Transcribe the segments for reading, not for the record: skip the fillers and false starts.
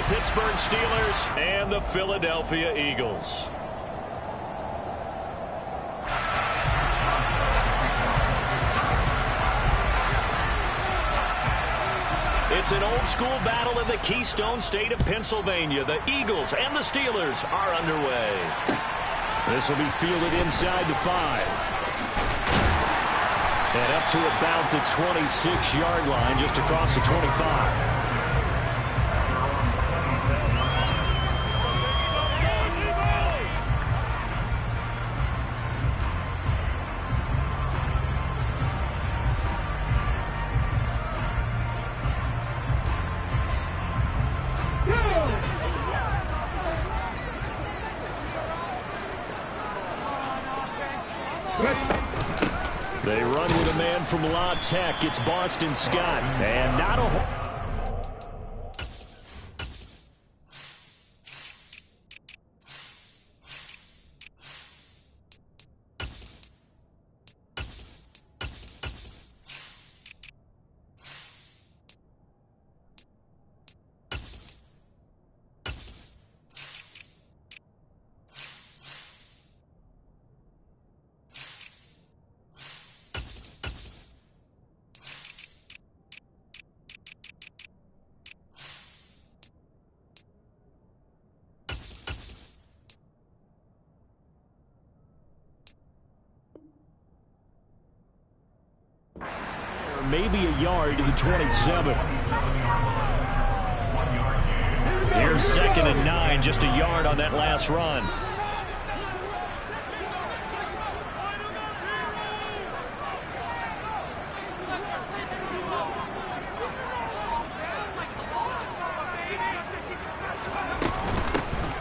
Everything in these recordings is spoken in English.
Pittsburgh Steelers and the Philadelphia Eagles. It's an old-school battle in the Keystone State of Pennsylvania. The Eagles and the Steelers are underway. This will be fielded inside the 5. And up to about the 26-yard line, just across the 25. They run with a man from La Tech. It's Boston Scott. And not a... maybe a yard to the 27. Here's 2nd and 9, just a yard on that last run.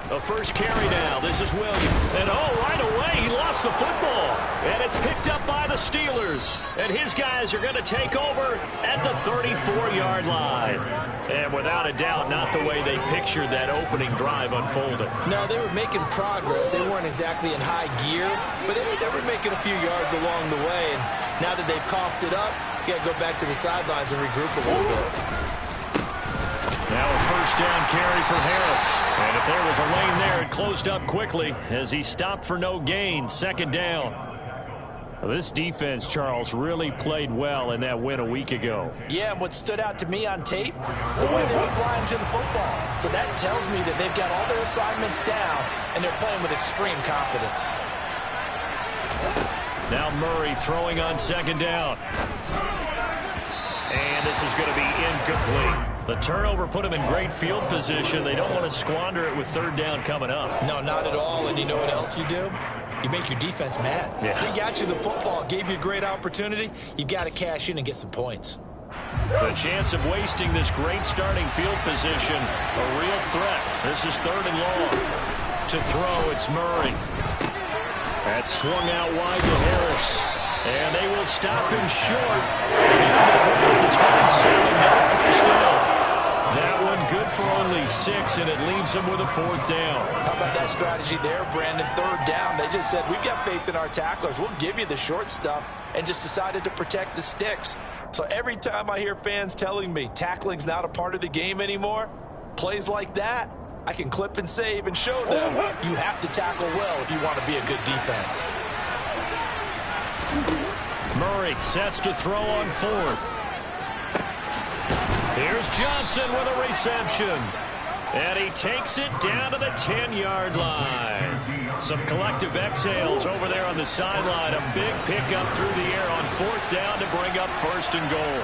The first carry now. This is Williams. And right away, he lost the football. And it's picked up by the Steelers. And his guys are going to take over at the 34-yard line. And without a doubt, not the way they pictured that opening drive unfolding. No, they were making progress. They weren't exactly in high gear, but they were making a few yards along the way. And now that they've coughed it up, you got to go back to the sidelines and regroup a little bit. Now a first down carry for Harris. And if there was a lane there, it closed up quickly as he stopped for no gain. 2nd down. This defense, Charles, really played well in that win a week ago. Yeah, and what stood out to me on tape, the way they were flying to the football. So that tells me that they've got all their assignments down, and they're playing with extreme confidence. Now Murray throwing on 2nd down. And this is going to be incomplete. The turnover put them in great field position. They don't want to squander it with 3rd down coming up. No, not at all. And you know what else you do? You make your defense mad. Yeah. They got you the football, gave you a great opportunity. You've got to cash in and get some points. The chance of wasting this great starting field position, a real threat. This is 3rd and long. To throw, it's Murray. That's swung out wide to Harris. And they will stop him short. At the 27, no first down. That one good for only 6, and it leaves them with a 4th down. How about that strategy there, Brandon? 3rd down. They just said, we've got faith in our tacklers. We'll give you the short stuff, and just decided to protect the sticks. So every time I hear fans telling me tackling's not a part of the game anymore, plays like that, I can clip and save and show them you have to tackle well if you want to be a good defense. Murray sets to throw on 4th. Here's Johnson with a reception. And he takes it down to the 10-yard line. Some collective exhales over there on the sideline. A big pickup through the air on 4th down to bring up 1st and goal.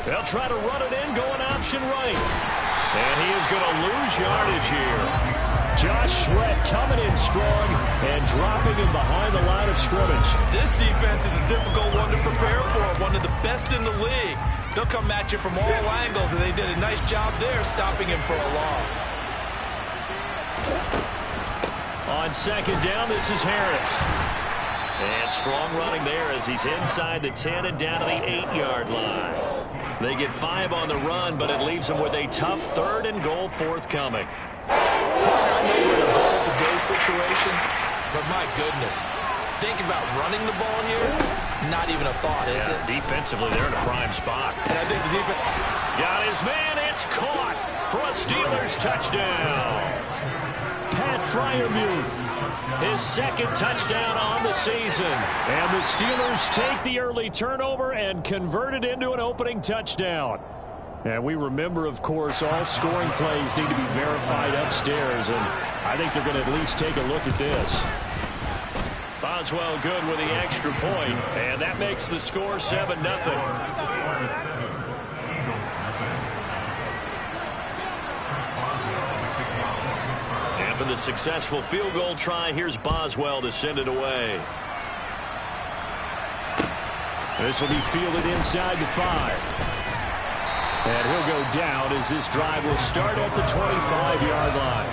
They'll try to run it in, going option right. And he is going to lose yardage here. Josh Sweat coming in strong and dropping him behind the line of scrimmage. This defense is a difficult one to prepare for, one of the best in the league. They'll come at you from all angles, and they did a nice job there stopping him for a loss. On 2nd down, this is Harris. And strong running there as he's inside the 10 and down to the 8-yard line. They get 5 on the run, but it leaves them with a tough 3rd and goal forthcoming. Partner, I know we're in a goal-to-go situation, but my goodness, think about running the ball here. Not even a thought, is it? Defensively, they're in a prime spot. And I think the defense got his man. It's caught for a Steelers touchdown. Pat Freiermuth, his second touchdown on the season. And the Steelers take the early turnover and convert it into an opening touchdown. And we remember, of course, all scoring plays need to be verified upstairs, and I think they're going to at least take a look at this. Boswell good with the extra point, and that makes the score 7-0. After the successful field goal try, here's Boswell to send it away. This will be fielded inside the 5. And he'll go down as this drive will start at the 25-yard line.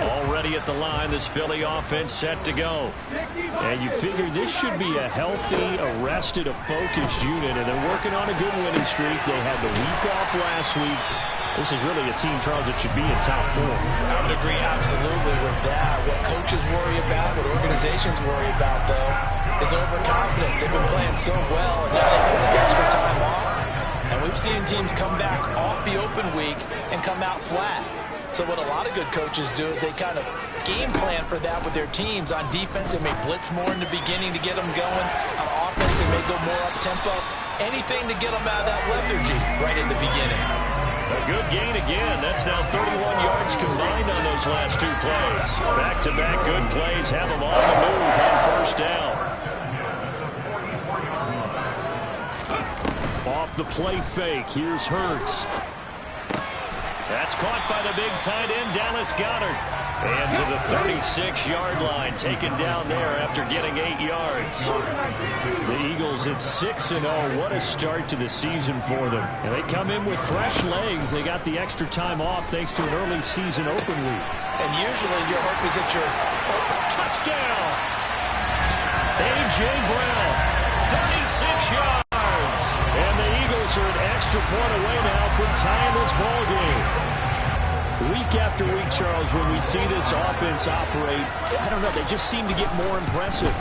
Already at the line, this Philly offense set to go. And you figure this should be a healthy, arrested, a focused unit, and they're working on a good winning streak. They had the week off last week. This is really a team, Charles, that should be in top form. I would agree absolutely with that. What coaches worry about, what organizations worry about, though, is overconfidence. They've been playing so well, and now they have the extra time off. And we've seen teams come back off the open week and come out flat. So what a lot of good coaches do is they kind of game plan for that with their teams. On defense, they may blitz more in the beginning to get them going. On offense, they may go more up-tempo. Anything to get them out of that lethargy right in the beginning. A good gain again. That's now 31 yards combined on those last two plays. Back-to-back good plays have them on the move on first down. Off the play fake, here's Hurts. That's caught by the big tight end, Dallas Goedert. And to the 36-yard line, taken down there after getting 8 yards. The Eagles at 6-0. What a start to the season for them. And they come in with fresh legs. They got the extra time off thanks to an early season open week. And usually your hope is that you're open. Touchdown! A.J. Brown, 36 yards. And the Eagles are an extra point away now from tying this ball game. Week after week, Charles, when we see this offense operate, I don't know, they just seem to get more impressive.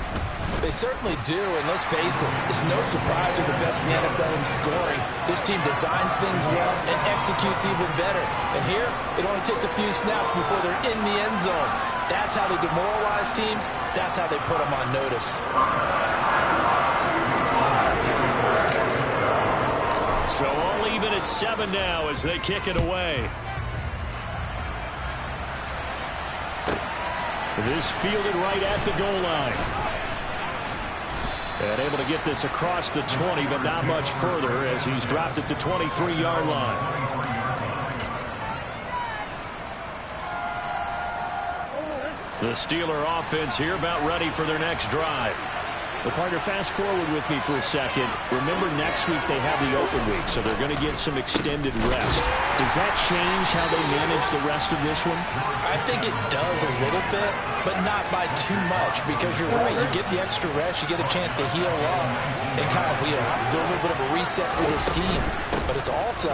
They certainly do, and let's face it, it's no surprise they're the best in the NFL in scoring. This team designs things well and executes even better. And here, it only takes a few snaps before they're in the end zone. That's how they demoralize teams. That's how they put them on notice. So all even at 7 now as they kick it away. This fielded right at the goal line. And able to get this across the 20, but not much further as he's dropped at the 23-yard line. The Steeler offense here about ready for their next drive. Well, partner, fast forward with me for a second. Remember, next week they have the open week, so they're going to get some extended rest. Does that change how they manage the rest of this one? I think it does a little bit, but not by too much, because you're right. You get the extra rest. You get a chance to heal up and kind of, do a little bit of a reset for this team. But it's also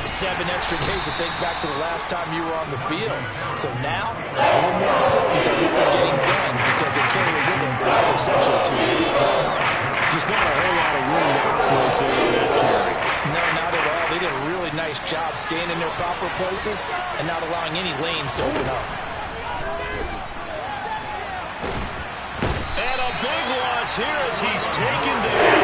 7 extra days to think back to the last time you were on the field. So now, a little more importance of what they're getting done because they carry it with them for essentially 2 weeks. Just not a whole lot of room to operate there in that carry. No, not at all. They did a really nice job staying in their proper places and not allowing any lanes to open up. And a big loss here as he's taken down.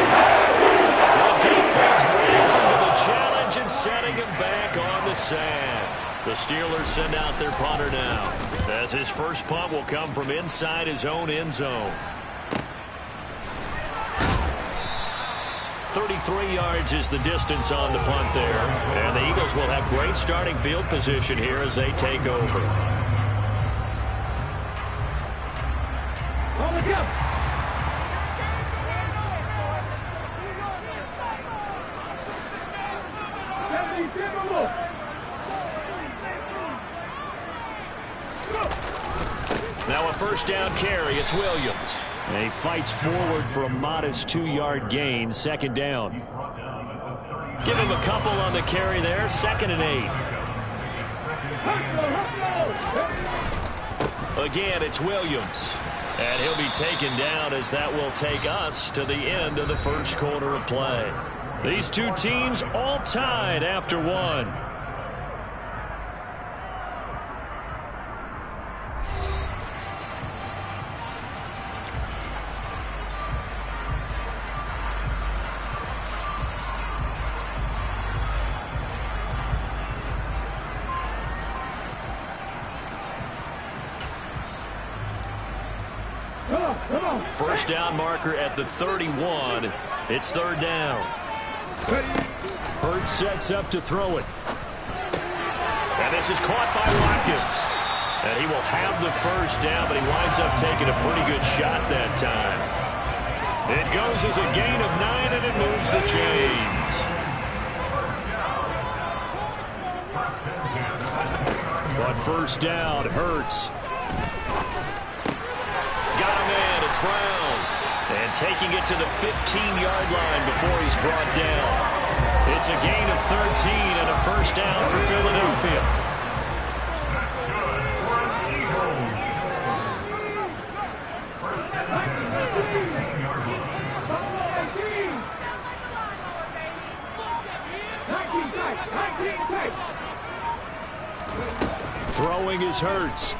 The defense rising to the challenge and setting him back on the sand. The Steelers send out their punter now, as his first punt will come from inside his own end zone. 33 yards is the distance on the punt there. And the Eagles will have great starting field position here as they take over. Now a first down carry. It's Williams. And he fights forward for a modest 2-yard gain. Second down. Give him a couple on the carry there. 2nd and 8. Again, it's Williams. And he'll be taken down as that will take us to the end of the first quarter of play. These two teams all tied after one. First down marker at the 31. It's third down. Hurts sets up to throw it. And this is caught by Watkins. And he will have the first down, but he winds up taking a pretty good shot that time. It goes as a gain of 9, and it moves the chains. But first down, Hurts. Got a man, it's Brown. And taking it to the 15-yard line before he's brought down. It's a gain of 13 and a first down for Philadelphia. Throwing is Hurts.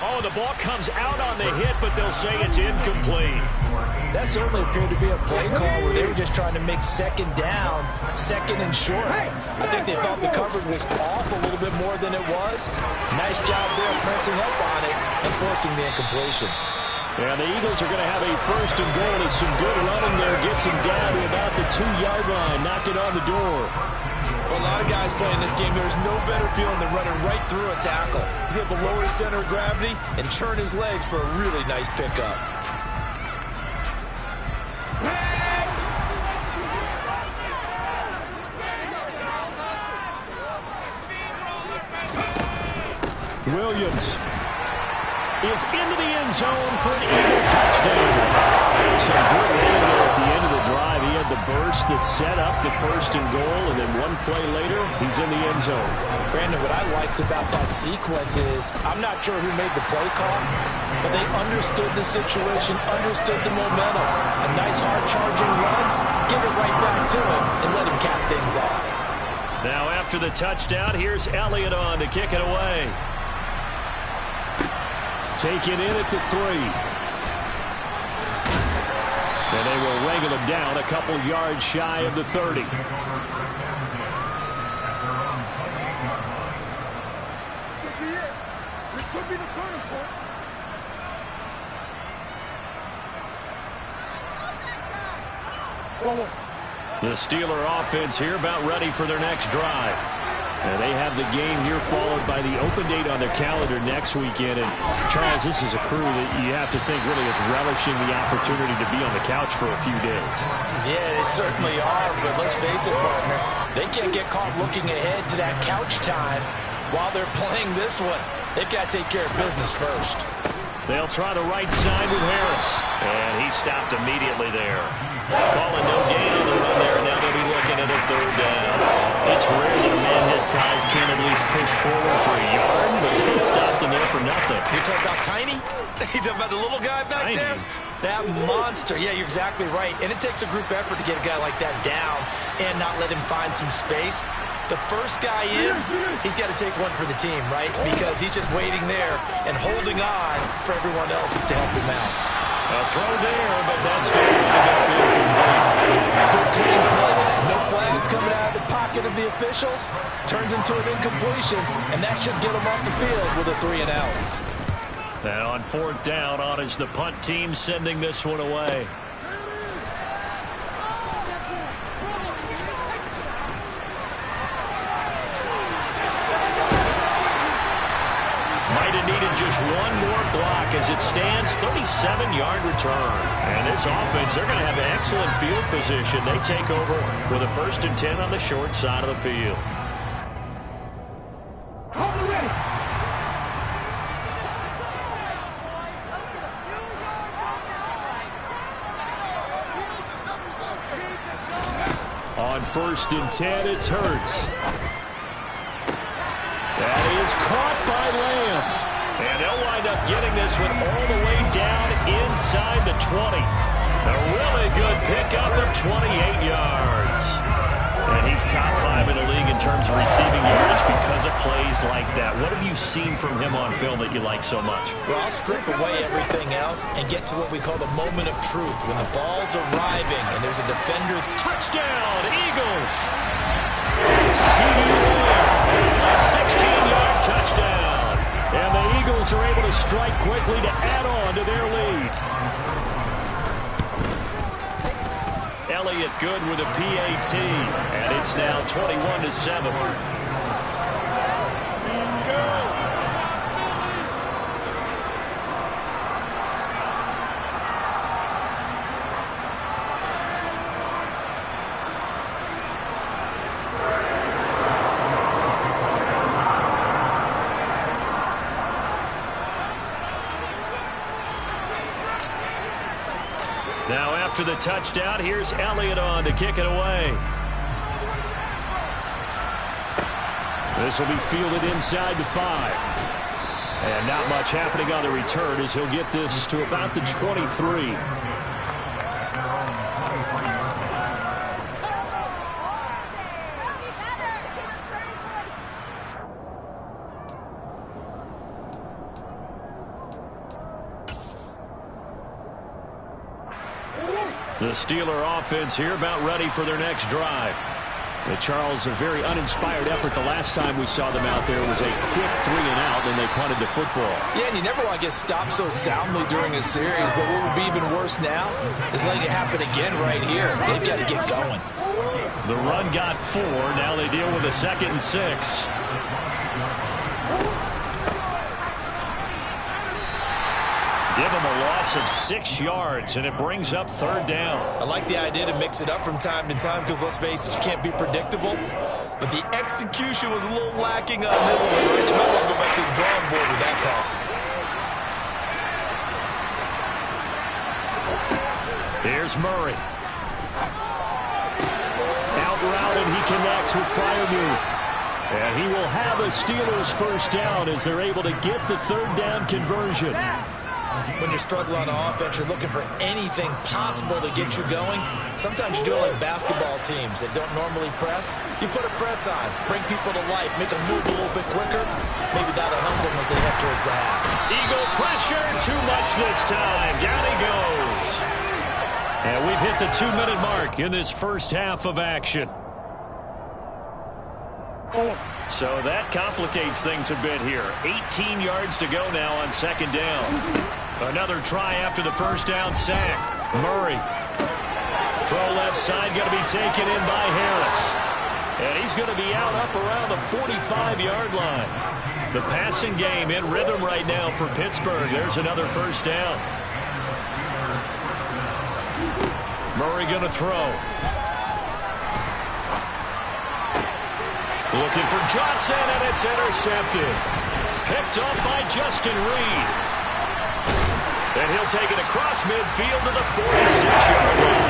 Oh, the ball comes out on the hit, but they'll say it's incomplete. That certainly appeared to be a play call where they were just trying to make second down, second and short. I think they thought the coverage was off a little bit more than it was. Nice job there pressing up on it and forcing the incompletion. And the Eagles are going to have a first and goal as some good running there. Gets him down to about the 2-yard line. Knock it on the door. For a lot of guys playing this game, there's no better feeling than running right through a tackle. He's able to lower his center of gravity and churn his legs for a really nice pickup. Williams is into the end zone for an Eagle touchdown. Some good running there at the end of the drive. He had the burst that set up the first and goal, and then one play later, he's in the end zone. Brandon, what I liked about that sequence is, I'm not sure who made the play call, but they understood the situation, understood the momentum. A nice hard-charging run, give it right back to him, and let him cap things off. Now after the touchdown, here's Elliott on to kick it away. Taken in at the 3. And they will wrangle him down a couple yards shy of the 30. This could be the turning point. The Steeler offense here about ready for their next drive. And they have the game here followed by the open date on their calendar next weekend. And, Charles, this is a crew that you have to think really is relishing the opportunity to be on the couch for a few days. Yeah, they certainly are, but let's face it, partner. They can't get caught looking ahead to that couch time while they're playing this one. They've got to take care of business first. They'll try the right side with Harris. And he stopped immediately there. Calling no gain on the run there, and now they'll be looking at a third down. It's rare that a man his size can at least push forward for a yard, but he stopped him there for nothing. You're talking about Tiny? You're talking about the little guy back there? That monster. Yeah, you're exactly right. And it takes a group effort to get a guy like that down and not let him find some space. The first guy in, he's got to take one for the team, right? Because he's just waiting there and holding on for everyone else to help him out. A throw there, but that's going to wind up incomplete. Good clean play. No flags coming out of the pocket of the officials. Turns into an incompletion, and that should get him off the field with a 3-and-out. And on fourth down, on is the punt team sending this one away. Might have needed just one more block as it stands, 37-yard return. And this offense, they're going to have an excellent field position. They take over with a 1st and 10 on the short side of the field. On 1st and 10, it's Hurts. And he is caught by Lamb. And they'll wind up getting this one all the way down inside the 20. A really good pickup of 28 yards. And he's top 5 in the league in terms of receiving yards because of plays like that. What have you seen from him on film that you like so much? Well, I'll strip away everything else and get to what we call the moment of truth, when the ball's arriving and there's a defender. Touchdown, Eagles! CeeDee Lamb, a 16-yard touchdown. And the Eagles are able to strike quickly to add on to their lead. Elliott good with a PAT, and it's now 21-7. Now after the touchdown, here's Elliott on to kick it away. This will be fielded inside the 5. And not much happening on the return as he'll get this to about the 23. The Steeler offense here about ready for their next drive. Charles, a very uninspired effort the last time we saw them out there. It was a quick 3-and-out, and they punted the football. Yeah, and you never want to get stopped so soundly during a series, but what would be even worse now is letting it happen again right here. They've got to get going. The run got 4. Now they deal with a 2nd and 6. Give him a loss of 6 yards, and it brings up 3rd down. I like the idea to mix it up from time to time because, let's face it, you can't be predictable. But the execution was a little lacking on this one, right? You might want to go back to the drawing board with that call. Here's Murray. Out route, and he connects with Freiermuth. And he will have a Steelers first down as they're able to get the 3rd down conversion. When you're struggling on offense, you're looking for anything possible to get you going. Sometimes you do it like basketball teams that don't normally press. You put a press on, bring people to life, make them move a little bit quicker. Maybe that'll help them as they head towards the half. Eagle pressure, too much this time. Down he goes. And we've hit the 2-minute mark in this first half of action. So that complicates things a bit here. 18 yards to go now on 2nd down. Another try after the first down sack. Murray. Throw left side, going to be taken in by Harris. And he's going to be out up around the 45-yard line. The passing game in rhythm right now for Pittsburgh. There's another first down. Murray going to throw. Looking for Johnson, and it's intercepted. Picked up by Justin Reed. And he'll take it across midfield to the 46-yard line.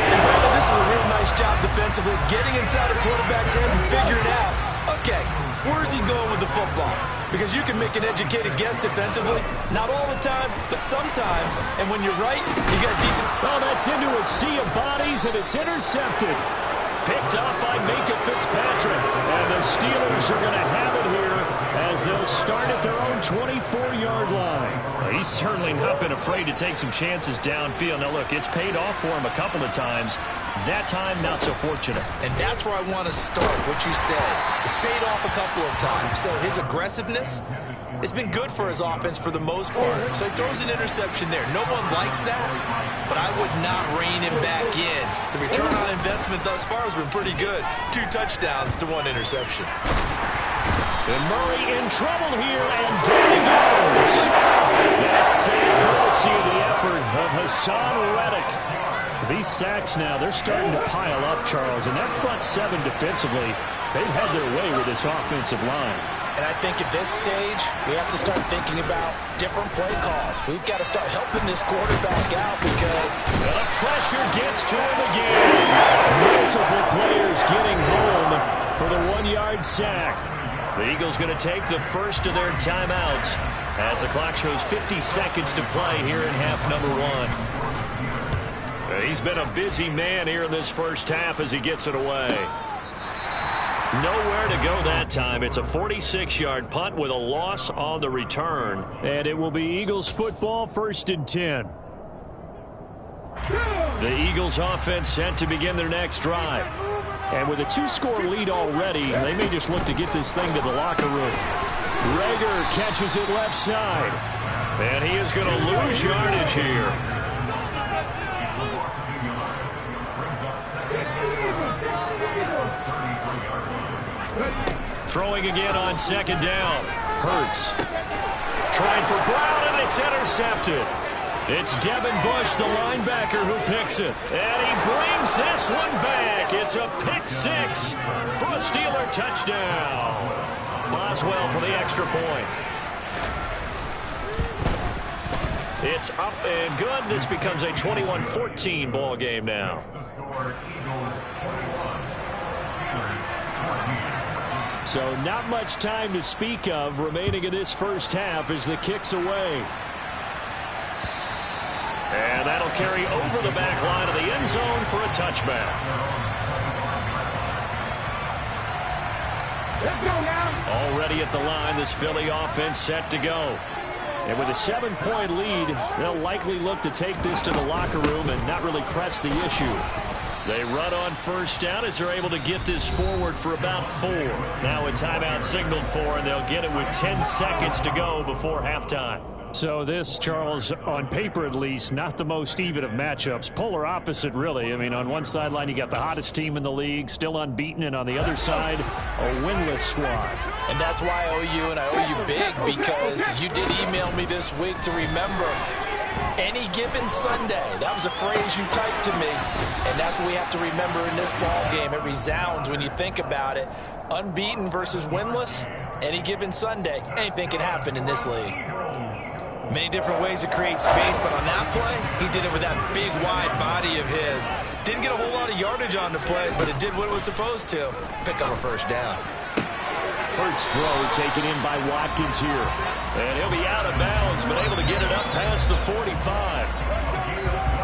And Brandon, this is a real nice job defensively, getting inside a quarterback's head and figuring out, okay, where's he going with the football? Because you can make an educated guess defensively. Not all the time, but sometimes. And when you're right, you got decent... Oh, that's into a sea of bodies, and it's intercepted. Picked up by Minkah Fitzpatrick. And the Steelers are going to have it here as they'll start at their own 24-yard line. Well, he's certainly not been afraid to take some chances downfield. Now, look, it's paid off for him a couple of times. That time, not so fortunate. And that's where I want to start, what you said. It's paid off a couple of times. So his aggressiveness has been good for his offense for the most part. So he throws an interception there. No one likes that, but I would not rein him back in. The return on investment thus far has been pretty good. 2 touchdowns to 1 interception. And Murray in trouble here, and down he goes. That's courtesy of the effort of Hassan Reddick. These sacks now, they're starting to pile up, Charles. And that front 7 defensively, they've had their way with this offensive line. And I think at this stage, we have to start thinking about different play calls. We've got to start helping this quarterback out because the pressure gets to him again. Multiple players getting home for the 1-yard sack. The Eagles going to take the first of their timeouts as the clock shows 50 seconds to play here in half number 1. He's been a busy man here in this first half as he gets it away. Nowhere to go that time. It's a 46-yard punt with a loss on the return. And it will be Eagles football, 1st and 10. The Eagles offense set to begin their next drive. And with a 2-score lead already, they may just look to get this thing to the locker room. Reagor catches it left side. And he is going to lose yardage here. Throwing again on 2nd down. Hurts. Trying for Brown, and it's intercepted. It's Devin Bush, the linebacker, who picks it. And he brings this one back. It's a pick 6 for a Steeler touchdown. Boswell for the extra point. It's up and good. This becomes a 21-14 ball game now. So not much time to speak of remaining in this first half as the kick's away. And that'll carry over the back line of the end zone for a touchback. Let's go now. Already at the line, this Philly offense set to go. And with a 7-point lead, they'll likely look to take this to the locker room and not really press the issue. They run on 1st down as they're able to get this forward for about 4. Now a timeout signaled for, and they'll get it with 10 seconds to go before halftime. So this, Charles, on paper at least, not the most even of matchups. Polar opposite, really. I mean, on one sideline, you got the hottest team in the league, still unbeaten, and on the other side, a winless squad. And that's why I owe you, and I owe you big, because you did email me this week to remember any given Sunday. That was a phrase you typed to me, and that's what we have to remember in this ball game. It resounds when you think about it. Unbeaten versus winless, any given Sunday, anything can happen in this league. Many different ways to create space, but on that play, he did it with that big, wide body of his. Didn't get a whole lot of yardage on the play, but it did what it was supposed to. Pick up a 1st down. Hurts throw taken in by Watkins here. And he'll be out of bounds, but able to get it up past the 45.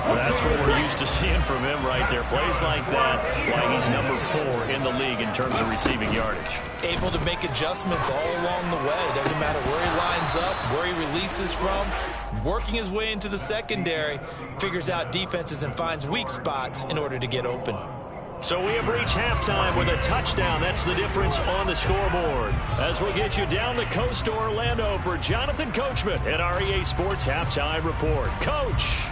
That's what we're used to seeing from him right there. Plays like that, why he's number 4 in the league in terms of receiving yardage. Able to make adjustments all along the way. Doesn't matter where he lines up, where he releases from. Working his way into the secondary, figures out defenses and finds weak spots in order to get open. So we have reached halftime with a touchdown. That's the difference on the scoreboard. As we'll get you down the coast to Orlando for Jonathan Coachman at our EA Sports Halftime Report. Coach!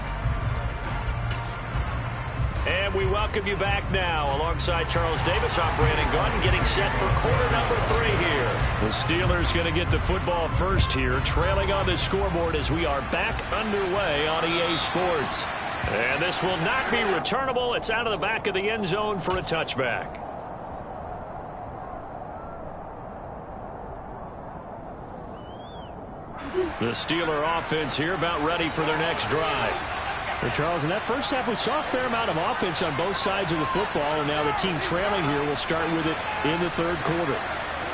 And we welcome you back now alongside Charles Davis. I'm Brandon Gaudin getting set for quarter number 3 here. The Steelers going to get the football first here, trailing on the scoreboard as we are back underway on EA Sports. And this will not be returnable. It's out of the back of the end zone for a touchback. The Steeler offense here about ready for their next drive. Well, Charles, in that first half, we saw a fair amount of offense on both sides of the football, and now the team trailing here will start with it in the 3rd quarter.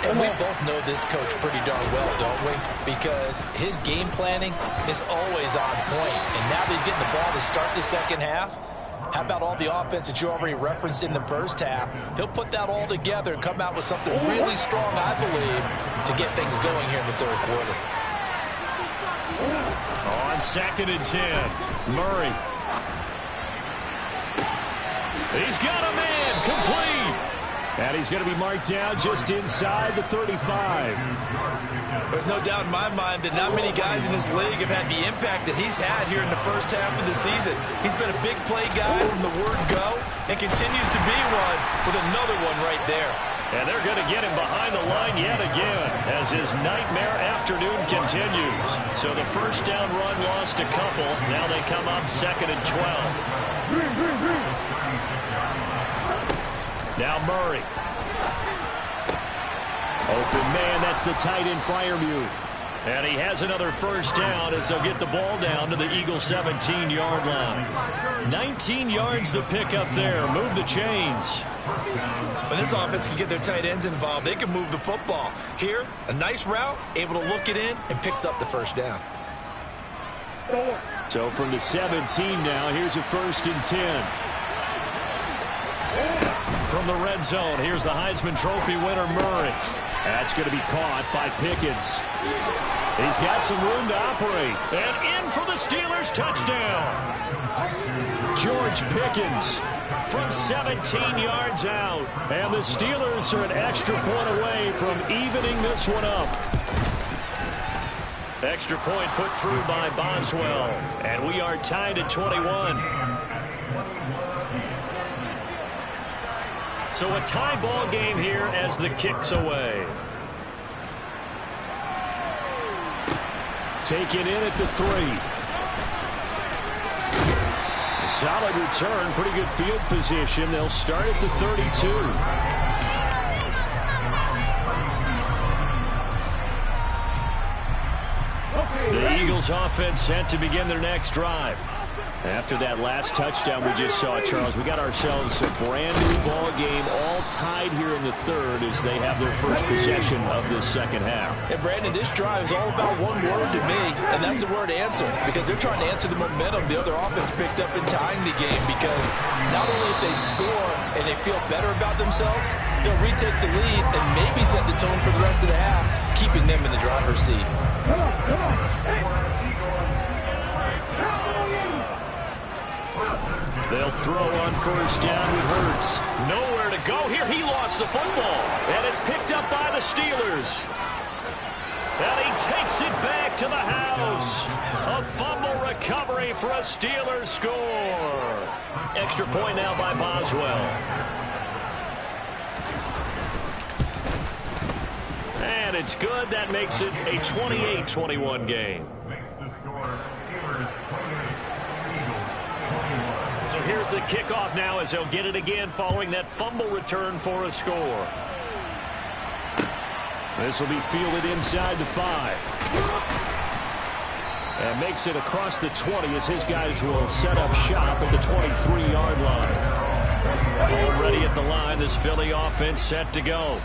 And we both know this coach pretty darn well, don't we? Because his game planning is always on point. And now that he's getting the ball to start the 2nd half, how about all the offense that you already referenced in the first half? He'll put that all together and come out with something really strong, I believe, to get things going here in the 3rd quarter. On 2nd and 10, Murray. He's got a man, complete. And he's going to be marked down just inside the 35. There's no doubt in my mind that not many guys in this league have had the impact that he's had here in the first half of the season. He's been a big play guy from the word go and continues to be one with another one right there. And they're going to get him behind the line yet again as his nightmare afternoon continues. So the first down run lost a couple. Now they come up 2nd and 12. Now Murray. Open man, that's the tight end Freiermuth. And he has another first down as they'll get the ball down to the Eagles' 17-yard line. 19 yards the pick up there. Move the chains. When this offense can get their tight ends involved, they can move the football. Here, a nice route, able to look it in, and picks up the first down. So from the 17 now, here's a 1st and 10. From the red zone, here's the Heisman Trophy winner, Murray. That's going to be caught by Pickens. He's got some room to operate. And in for the Steelers touchdown. George Pickens from 17 yards out. And the Steelers are an extra point away from evening this one up. Extra point put through by Boswell. And we are tied at 21. So a tie ball game here as the kick's away. Taken in at the 3. A solid return, pretty good field position. They'll start at the 32. The Eagles offense set to begin their next drive. After that last touchdown we just saw, Charles, we got ourselves a brand new ball game, all tied here in the 3rd as they have their first possession of this second half. And Brandon, this drive is all about one word to me, and that's the word answer, because they're trying to answer the momentum the other offense picked up in tying the game, because not only if they score and they feel better about themselves, they'll retake the lead and maybe set the tone for the rest of the half, keeping them in the driver's seat. They'll throw on first down with Hurts. Nowhere to go here. He lost the football. And it's picked up by the Steelers. And he takes it back to the house. A fumble recovery for a Steelers score. Extra point now by Boswell. And it's good. That makes it a 28-21 game. So here's the kickoff now as they'll get it again following that fumble return for a score. This will be fielded inside the 5. And makes it across the 20 as his guys will set up shop at the 23-yard line. Already at the line, this Philly offense set to go.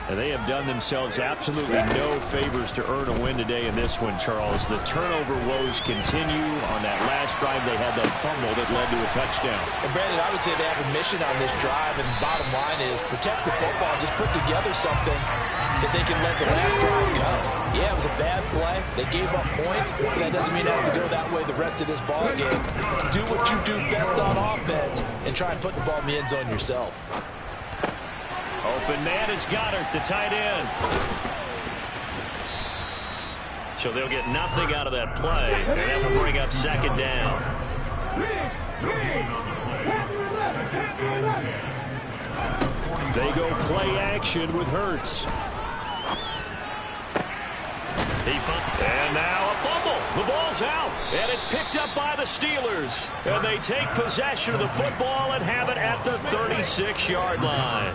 And they have done themselves absolutely no favors to earn a win today in this one, Charles. The turnover woes continue. On that last drive, they had that fumble that led to a touchdown. And Brandon, I would say they have a mission on this drive, and the bottom line is protect the football. Just put together something that they can let the last drive go. Yeah, it was a bad play. They gave up points, but that doesn't mean it has to go that way the rest of this ball game. Do what you do best on offense and try and put the ball in the end zone yourself. Open man is Goddard, the tight end. So they'll get nothing out of that play, and that will bring up second down. They go play action with Hurts. And now a fumble. The ball's out, and it's picked up by the Steelers. And they take possession of the football and have it at the 36-yard line.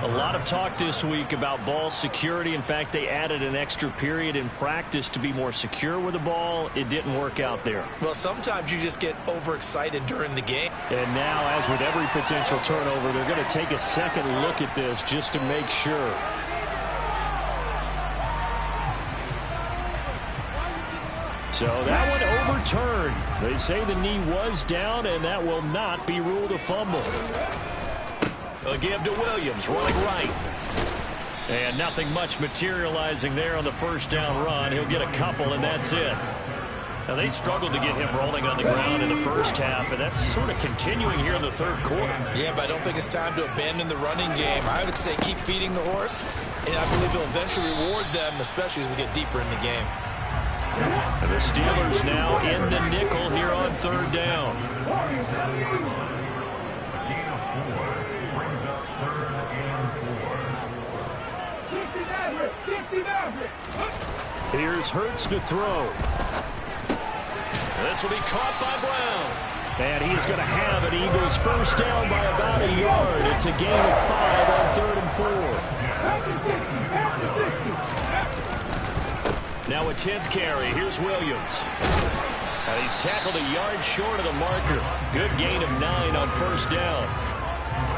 A lot of talk this week about ball security. In fact, they added an extra period in practice to be more secure with the ball. It didn't work out there. Well, sometimes you just get overexcited during the game. And now, as with every potential turnover, they're going to take a second look at this just to make sure. So that one overturned. They say the knee was down, and that will not be ruled a fumble. A give to Williams, running right. And nothing much materializing there on the first down run. He'll get a couple, and that's it. Now, they struggled to get him rolling on the ground in the first half, and that's sort of continuing here in the third quarter. Yeah, but I don't think it's time to abandon the running game. I would say keep feeding the horse, and I believe he'll eventually reward them, especially as we get deeper in the game. And the Steelers now in the nickel here on third down. Here's Hurts to throw. This will be caught by Brown. And he is going to have an Eagles first down by about a yard. It's a gain of 5 on 3rd and 4. Now a 10th carry. Here's Williams. And he's tackled a yard short of the marker. Good gain of 9 on first down.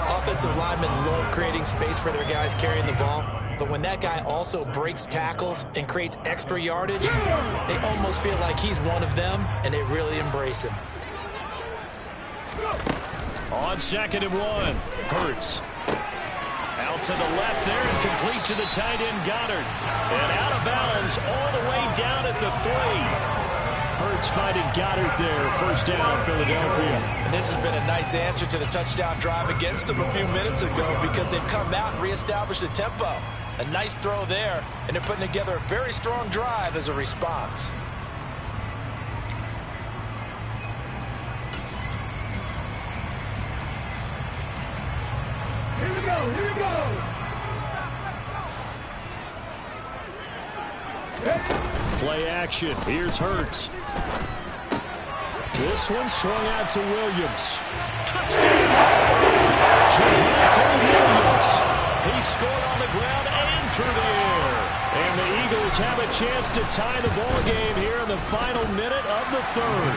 Offensive linemen love creating space for their guys carrying the ball. But when that guy also breaks tackles and creates extra yardage, they almost feel like he's one of them, and they really embrace him. On 2nd and 1, Hurts. Out to the left there and complete to the tight end Goddard. And out of bounds all the way down at the 3. Hurts finding Goddard there. First down, Philadelphia. And this has been a nice answer to the touchdown drive against them a few minutes ago because they've come out and reestablished the tempo. A nice throw there, and they're putting together a very strong drive as a response. Here we go, here we go. Play action. Here's Hurts. This one swung out to Williams. Touchdown! Javonte Williams. He scored on the ground and through the air. And the Eagles have a chance to tie the ball game here in the final minute of the 3rd.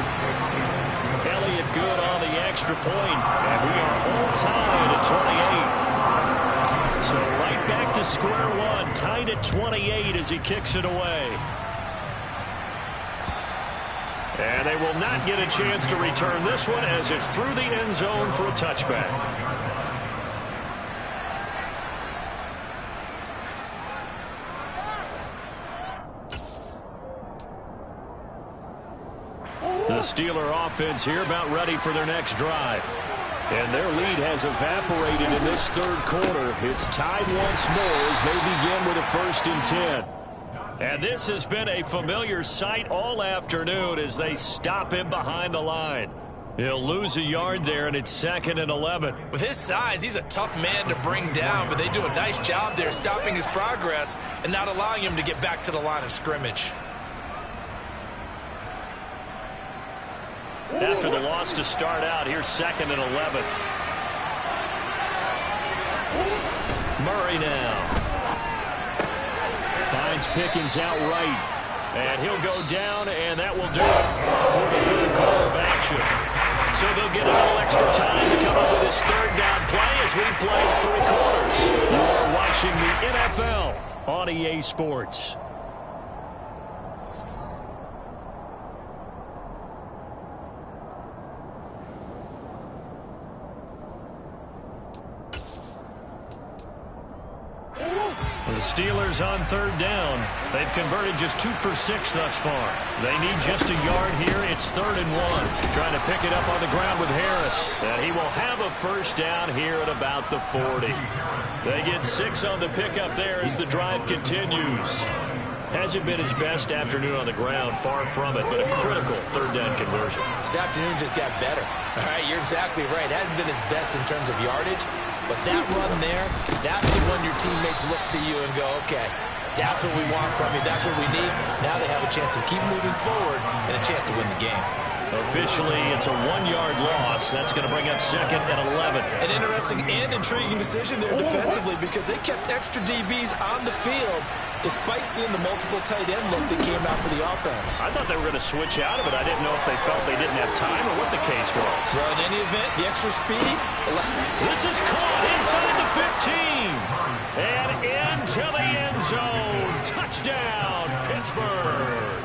Elliott good on the extra point, and we are all tied at 28. So right back to square one, tied at 28 as he kicks it away. And they will not get a chance to return this one as it's through the end zone for a touchback. The Steeler offense here about ready for their next drive. And their lead has evaporated in this 3rd quarter. It's tied once more as they begin with a 1st and 10. And this has been a familiar sight all afternoon as they stop him behind the line. He'll lose a yard there, and it's 2nd and 11. With his size, he's a tough man to bring down, but they do a nice job there stopping his progress and not allowing him to get back to the line of scrimmage. After the loss to start out, here's 2nd and 11. Murray now. Finds Pickens outright. And he'll go down, and that will do it for the 3rd quarter of action. So they'll get a little extra time to come up with his 3rd down play as we play 3 quarters. You are watching the NFL on EA Sports. The Steelers on 3rd down. They've converted just 2 for 6 thus far. They need just a yard here. It's 3rd and 1. Trying to pick it up on the ground with Harris. And he will have a first down here at about the 40. They get 6 on the pickup there as the drive continues. Hasn't been his best afternoon on the ground, far from it, but a critical 3rd down conversion. This afternoon just got better. All right, you're exactly right. It hasn't been his best in terms of yardage, but that run there, that's the one your teammates look to you and go, okay, that's what we want from you. That's what we need. Now they have a chance to keep moving forward and a chance to win the game. Officially, it's a 1-yard loss. That's going to bring up 2nd and 11. An interesting and intriguing decision there defensively because they kept extra DBs on the field despite seeing the multiple tight end look that came out for the offense. I thought they were going to switch out of it. I didn't know if they felt they didn't have time or what the case was. Well, in any event, the extra speed. This is caught inside the 15. And into the end zone. Touchdown, Pittsburgh.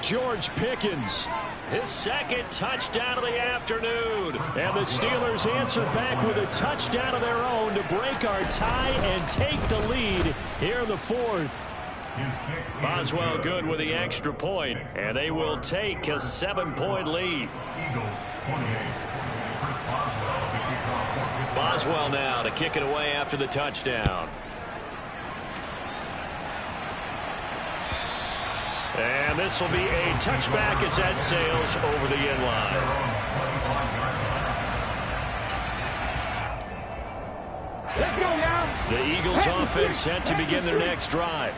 George Pickens. His 2nd touchdown of the afternoon. And the Steelers answer back with a touchdown of their own to break our tie and take the lead here in the 4th. Boswell good with the extra point, and they will take a 7-point lead. Boswell now to kick it away after the touchdown. And this will be a touchback as that sails over the end line. Let's go now. The Eagles offense set to begin their next drive.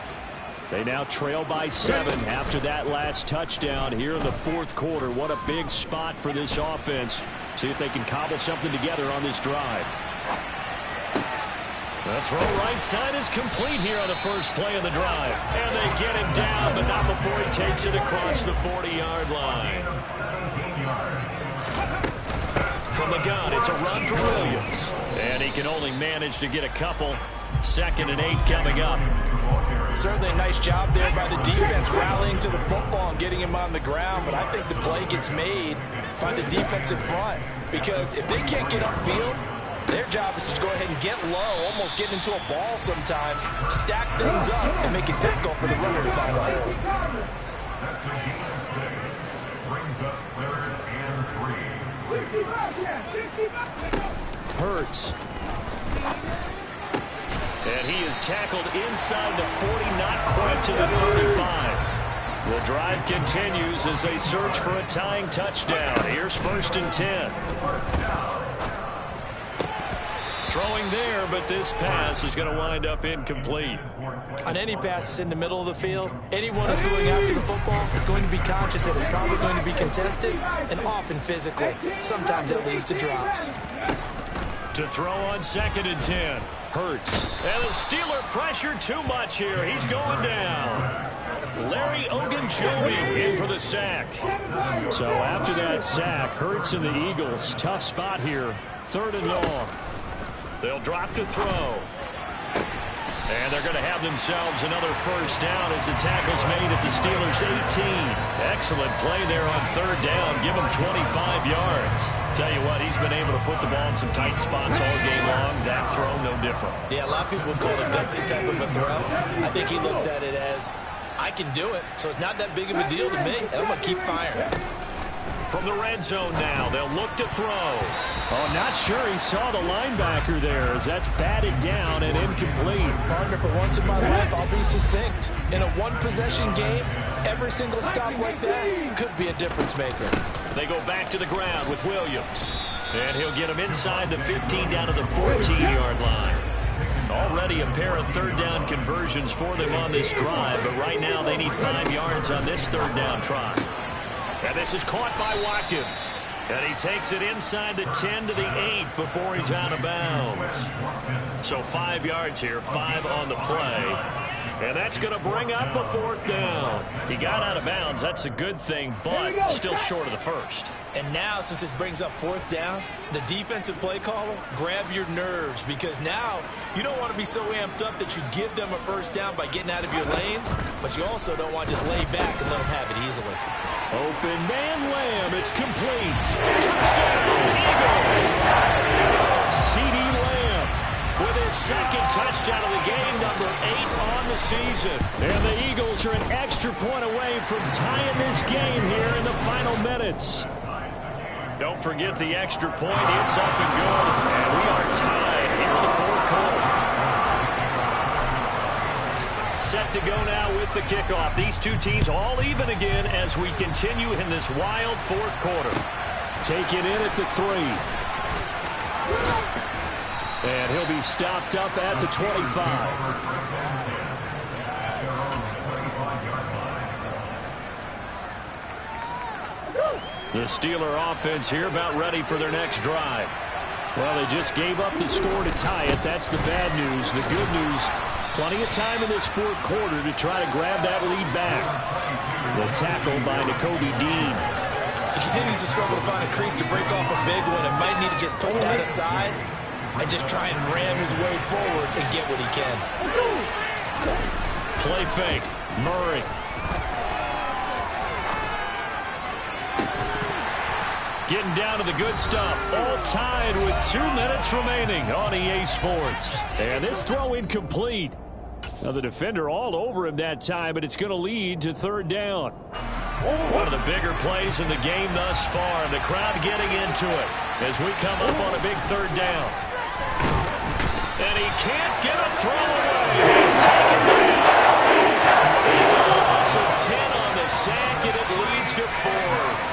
They now trail by 7 after that last touchdown here in the 4th quarter. What a big spot for this offense. See if they can cobble something together on this drive. The throw right side is complete here on the first play of the drive. And they get him down, but not before he takes it across the 40-yard line. From the gun, it's a run for Williams. And he can only manage to get a couple. 2nd and 8 coming up. Certainly a nice job there by the defense rallying to the football and getting him on the ground, but I think the play gets made by the defensive front because if they can't get upfield, their job is to go ahead and get low, almost get into a ball sometimes, stack things up, and make it difficult for the runner to find a hole. Hurts. And he is tackled inside the 40, not quite to the 35. The drive continues as they search for a tying touchdown. Here's 1st and 10. Throwing there, but this pass is going to wind up incomplete. On any passes in the middle of the field, anyone who's going after the football is going to be conscious that it's probably going to be contested and often physically. Sometimes that leads to drops. To throw on 2nd and 10. Hurts. And the Steeler pressure too much here. He's going down. Larry Ogunjobi in for the sack. So after that sack, Hurts and the Eagles, tough spot here. 3rd and long. They'll drop to throw. And they're going to have themselves another first down as the tackle's made at the Steelers' 18. Excellent play there on 3rd down. Give him 25 yards. Tell you what, he's been able to put the ball in some tight spots all game long. That throw, no different. Yeah, a lot of people would call it a gutsy type of a throw. I think he looks at it as, I can do it, so it's not that big of a deal to me, and I'm going to keep firing. From the red zone now, they'll look to throw. Oh, not sure he saw the linebacker there as that's batted down and incomplete. Partner, for once in my life, I'll be succinct. In a one-possession game, every single stop like that could be a difference maker. They go back to the ground with Williams. And he'll get him inside the 15 down to the 14-yard line. Already a pair of 3rd down conversions for them on this drive, but right now they need 5 yards on this 3rd down try. And this is caught by Watkins. And he takes it inside the 10 to the 8 before he's out of bounds. So 5 yards here, 5 on the play. And that's going to bring up a 4th down. He got out of bounds. That's a good thing, but still short of the first. And now, since this brings up 4th down, the defensive play caller, grab your nerves, because now you don't want to be so amped up that you give them a first down by getting out of your lanes, but you also don't want to just lay back and let them have it easily. Open man Lamb. It's complete. Touchdown, Eagles. CeeDee Lamb with his 2nd touchdown of the game, number 8 on the season. And the Eagles are an extra point away from tying this game here in the final minutes. Don't forget the extra point. It's up and good. And we are tied here in the 4th quarter. Set to go now with the kickoff. These two teams all even again as we continue in this wild 4th quarter. Take it in at the 3. And he'll be stopped up at the 25. The Steeler offense here about ready for their next drive. Well, they just gave up the score to tie it. That's the bad news. The good news, plenty of time in this 4th quarter to try to grab that lead back. The tackle by Nakobe Dean. He continues to struggle to find a crease to break off a big one and might need to just put that aside and just try and ram his way forward and get what he can. Play fake. Murray. Getting down to the good stuff. All tied with 2 minutes remaining on EA Sports. And this throw incomplete. Now the defender all over him that time, but it's going to lead to 3rd down. One of the bigger plays in the game thus far. The crowd getting into it as we come up on a big 3rd down. And he can't get a throw away. He's taken down. It's a loss of 10 on the sack, and it leads to 4th.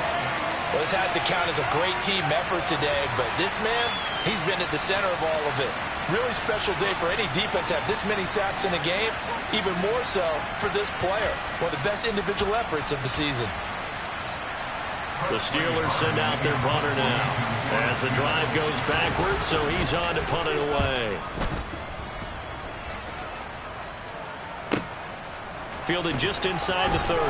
Well, this has to count as a great team effort today, but this man, he's been at the center of all of it. Really special day for any defense to have this many sacks in a game, even more so for this player. One of the best individual efforts of the season. The Steelers send out their punter now as the drive goes backwards, so he's on to punt it away. Fielded just inside the 30.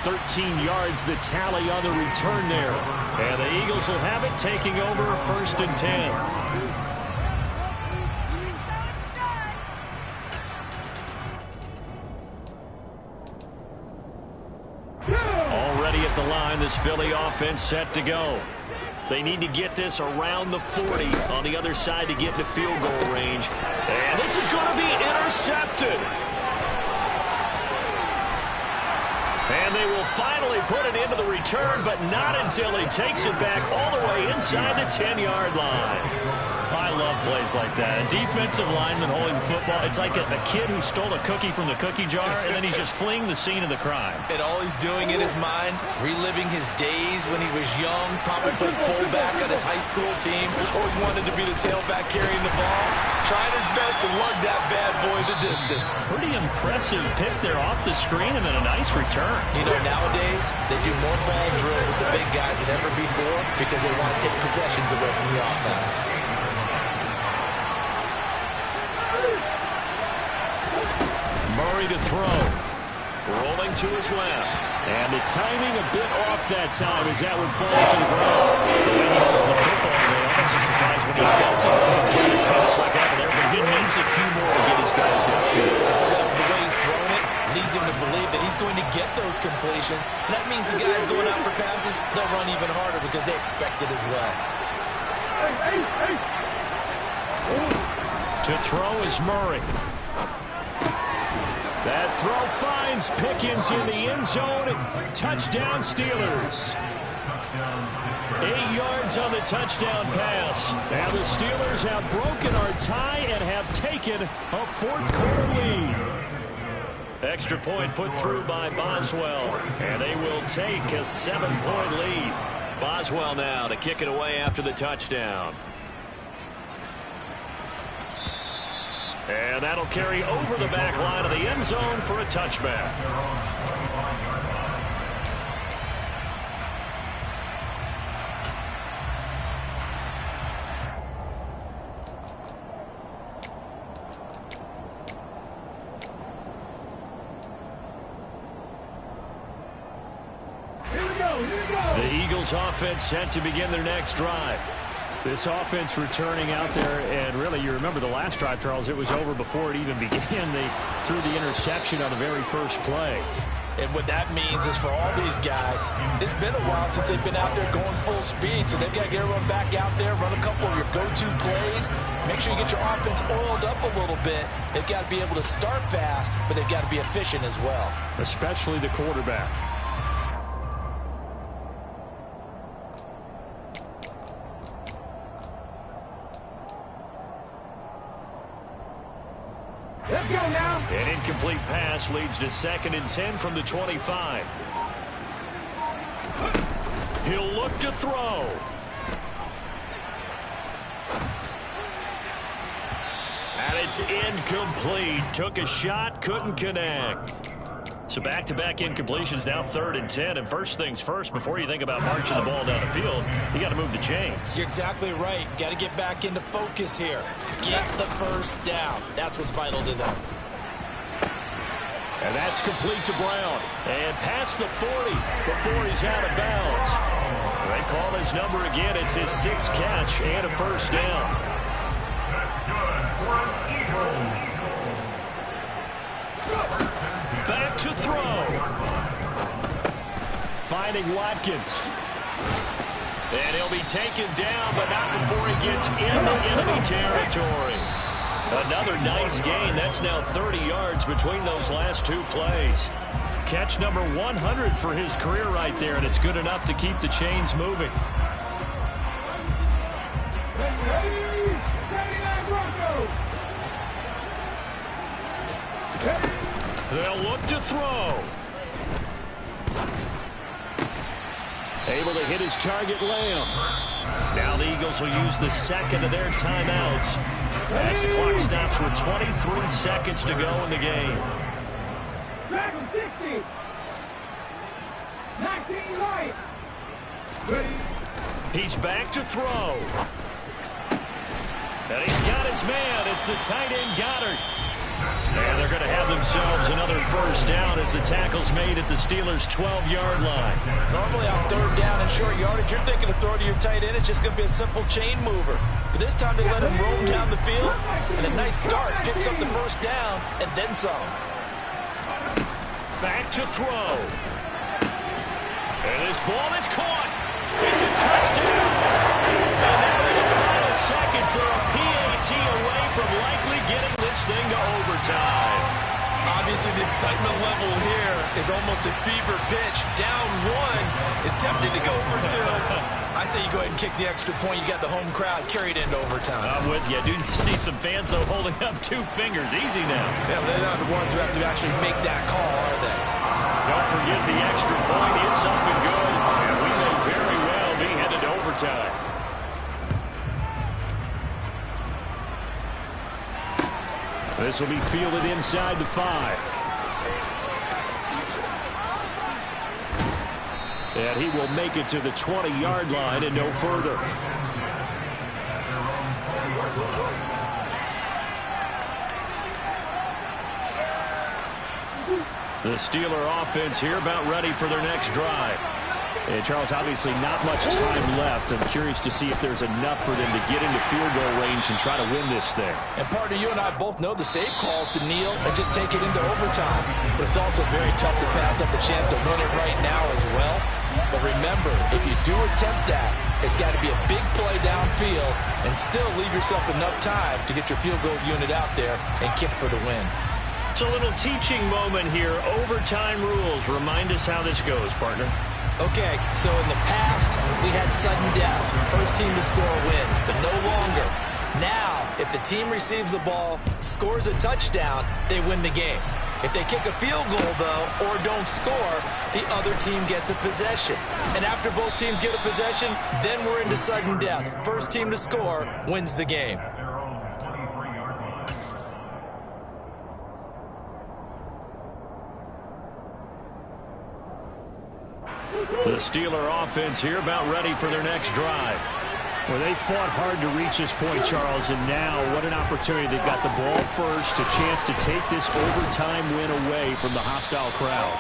13 yards the tally on the return there. And the Eagles will have it, taking over 1st and 10. Already at the line, this Philly offense set to go. They need to get this around the 40 on the other side to get to field goal range. And this is going to be intercepted. And they will finally put it into the return, but not until he takes it back all the way inside the 10-yard line. I love plays like that. A defensive lineman holding the football. It's like a kid who stole a cookie from the cookie jar, and then he's just fleeing the scene of the crime. And all he's doing in his mind, reliving his days when he was young, probably played fullback on his high school team, always wanted to be the tailback carrying the ball, trying his best to lug that bad boy the distance. Pretty impressive pick there off the screen, and then a nice return. You know, nowadays, they do more ball drills with the big guys than ever before because they want to take possessions away from the offense. Murray to throw. Rolling to his left. And the timing a bit off that time as that one falls to the ground. The way he threw the football, they're honestly surprised when he doesn't complete a pass like that there, but he needs a few more to get his guys downfield. The way he's throwing it leads him to believe that he's going to get those completions. And that means the guys going out for passes, they'll run even harder because they expect it as well. To throw is Murray. That throw finds Pickens in the end zone. Touchdown Steelers. 8 yards on the touchdown pass. And the Steelers have broken our tie and have taken a 4th quarter lead. Extra point put through by Boswell. And they will take a 7-point lead. Boswell now to kick it away after the touchdown. And that'll carry over the back line of the end zone for a touchback. Here we go. The Eagles offense set to begin their next drive. This offense returning out there, and really, you remember the last drive, Charles, it was over before it even began. They threw the interception on the very first play. And what that means is for all these guys, it's been a while since they've been out there going full speed, so they've got to get everyone back out there, run a couple of your go-to plays, make sure you get your offense oiled up a little bit. They've got to be able to start fast, but they've got to be efficient as well. Especially the quarterback. Let's go now. An incomplete pass leads to 2nd and 10 from the 25. He'll look to throw. And it's incomplete. Took a shot, couldn't connect. So back-to-back incompletions, now 3rd and 10. And first things first, before you think about marching the ball down the field, you got to move the chains. You're exactly right. Got to get back into focus here. Get the first down. That's what's vital to them. And that's complete to Brown. And past the 40 before he's out of bounds. They call his number again. It's his 6th catch and a first down. Back to throw. Finding Watkins. And he'll be taken down, but not before he gets into enemy territory. Another nice gain. That's now 30 yards between those last 2 plays. Catch number 100 for his career right there, and it's good enough to keep the chains moving. Ready, 79 Broncos. They'll look to throw. Able to hit his target, Lamb. Now the Eagles will use the 2nd of their timeouts as the clock stops with 23 seconds to go in the game. Back from 60. 19 right. Ready. He's back to throw. And he's got his man. It's the tight end, Goddard. And they're going to have themselves another first down as the tackle's made at the Steelers' 12-yard line. Normally on third down and short yardage, you're thinking of throwing to your tight end. It's just going to be a simple chain mover. But this time they let him roam down the field, and a nice dart picks up the first down and then some. Back to throw. And this ball is caught. It's a touchdown. And now in the final seconds, they're a PAT away from likely getting this thing to overtime. Obviously, the excitement level here is almost a fever pitch. Down one is tempted to go for two. I say you go ahead and kick the extra point. You got the home crowd carried into overtime. I'm with you. I do see some fans, though, holding up 2 fingers. Easy now. Yeah, they're not the ones who have to actually make that call, are they? Don't forget the extra point. It's up and good. And we may very well be headed to overtime. This will be fielded inside the 5. And he will make it to the 20-yard line and no further. The Steeler offense here about ready for their next drive. And Charles, obviously not much time left. I'm curious to see if there's enough for them to get into field goal range and try to win this thing. And partner, you and I both know the safe calls to kneel and just take it into overtime. But it's also very tough to pass up a chance to win it right now as well. But remember, if you do attempt that, it's got to be a big play downfield and still leave yourself enough time to get your field goal unit out there and kick for the win. It's a little teaching moment here. Overtime rules. Remind us how this goes, partner. Okay, so in the past, we had sudden death. First team to score wins, but no longer. Now, if the team receives the ball, scores a touchdown, they win the game. If they kick a field goal, though, or don't score, the other team gets a possession. And after both teams get a possession, then we're into sudden death. First team to score wins the game. The Steeler offense here about ready for their next drive. Well, they fought hard to reach this point, Charles, and now what an opportunity. They've got the ball first, a chance to take this overtime win away from the hostile crowd.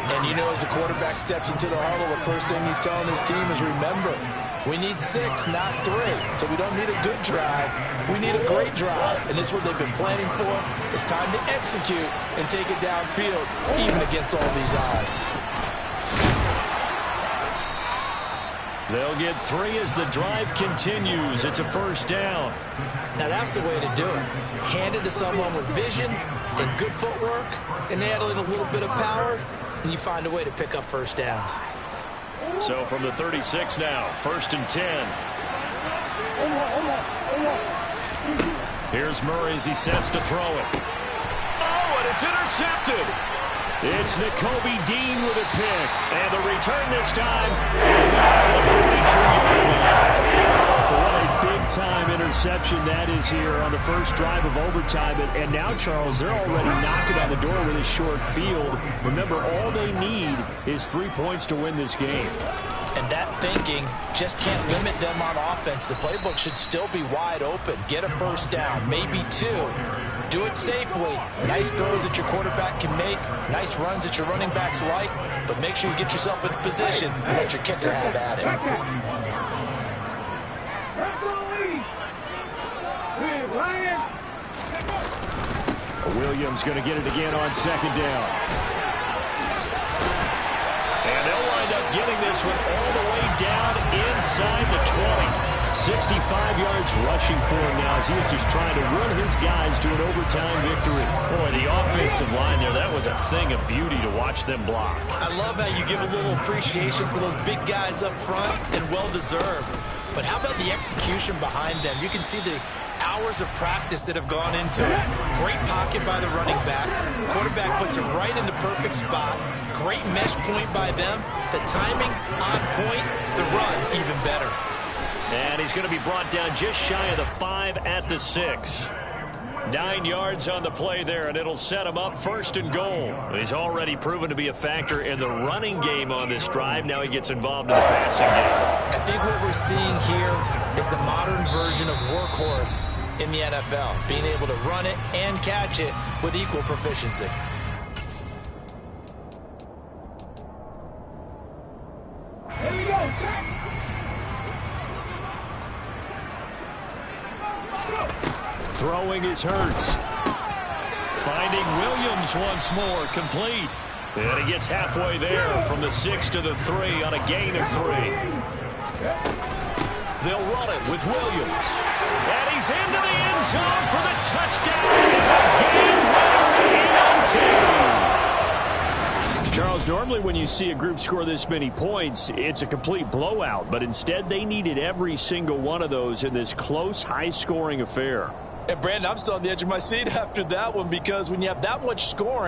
And you know, as the quarterback steps into the huddle, the first thing he's telling his team is, remember, we need 6, not 3. So we don't need a good drive. We need a great drive. And this is what they've been planning for. It's time to execute and take it downfield, even against all these odds. They'll get 3 as the drive continues. It's a first down. Now that's the way to do it. Hand it to someone with vision and good footwork, and add in a little bit of power, and you find a way to pick up first downs. So from the 36 now, 1st and 10. Here's Murray as he sets to throw it. Oh, and it's intercepted. It's Nakobe Dean with a pick. And the return this time to the 42-yard line. What a big-time interception that is here on the first drive of overtime. And now, Charles, they're already knocking on the door with a short field. Remember, all they need is 3 points to win this game. And that thinking just can't limit them on offense. The playbook should still be wide open. Get a first down, maybe 2. Do it safely. Nice throws that your quarterback can make. Nice runs that your running backs like. But make sure you get yourself into position and let your kicker have at it. Williams going to get it again on 2nd down. And they'll wind up getting this one all the way down inside the 20. 65 yards rushing for him now as he is just trying to run his guys to an overtime victory. Boy, the offensive line there, that was a thing of beauty to watch them block. I love how you give a little appreciation for those big guys up front, and well-deserved. But how about the execution behind them? You can see the hours of practice that have gone into it. Great pocket by the running back. Quarterback puts it right in the perfect spot. Great mesh point by them. The timing on point. The run even better. And he's going to be brought down just shy of the 5 at the 6. 9 yards on the play there, and it'll set him up 1st and goal. He's already proven to be a factor in the running game on this drive. Now he gets involved in the passing game. I think what we're seeing here is the modern version of workhorse in the NFL, being able to run it and catch it with equal proficiency. Here we go. Throwing is Hurts. Finding Williams once more, complete. And he gets halfway there from the 6 to the 3 on a gain of 3. They'll run it with Williams. And he's into the end zone for the touchdown. Game winner in OT. Charles, normally when you see a group score this many points, it's a complete blowout. But instead, they needed every single one of those in this close, high-scoring affair. And, Brandon, I'm still on the edge of my seat after that one because when you have that much scoring,